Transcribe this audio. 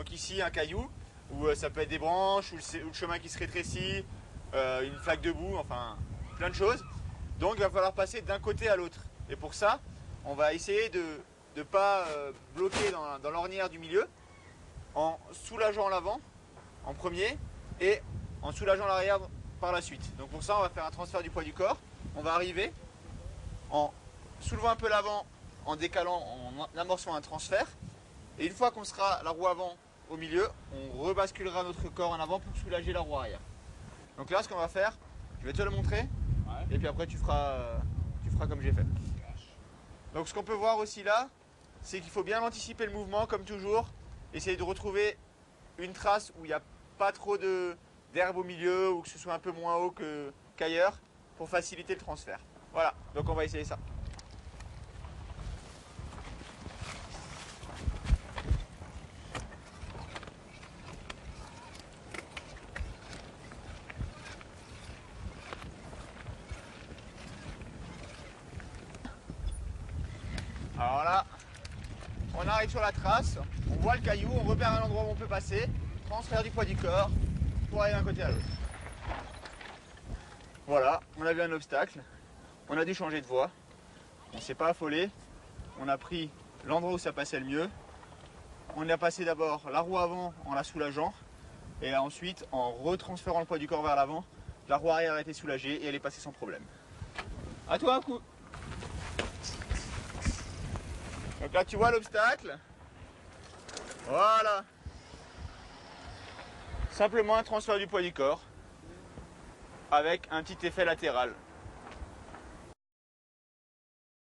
Donc ici un caillou, ou ça peut être des branches, ou le chemin qui se rétrécit, une flaque de boue, enfin plein de choses. Donc il va falloir passer d'un côté à l'autre. Et pour ça, on va essayer de ne pas bloquer dans l'ornière du milieu, en soulageant l'avant en premier et en soulageant l'arrière par la suite. Donc pour ça, on va faire un transfert du poids du corps. On va arriver en soulevant un peu l'avant, en décalant, en amorçant un transfert. Et une fois qu'on sera la roue avant au milieu, on rebasculera notre corps en avant pour soulager la roue arrière. Donc là, ce qu'on va faire, je vais te le montrer, ouais. Et puis après tu feras comme j'ai fait. Donc ce qu'on peut voir aussi là, c'est qu'il faut bien anticiper le mouvement comme toujours. Essayer de retrouver une trace où il n'y a pas trop d'herbe au milieu ou que ce soit un peu moins haut qu'ailleurs pour faciliter le transfert. Voilà, donc on va essayer ça. Alors là, on arrive sur la trace, on voit le caillou, on repère un endroit où on peut passer, transfert du poids du corps pour aller d'un côté à l'autre. Voilà, on a vu un obstacle, on a dû changer de voie, on ne s'est pas affolé, on a pris l'endroit où ça passait le mieux, on a passé d'abord la roue avant en la soulageant, et ensuite en retransférant le poids du corps vers l'avant, la roue arrière a été soulagée et elle est passée sans problème. À toi un coup. Donc là tu vois l'obstacle, voilà, simplement un transfert du poids du corps avec un petit effet latéral.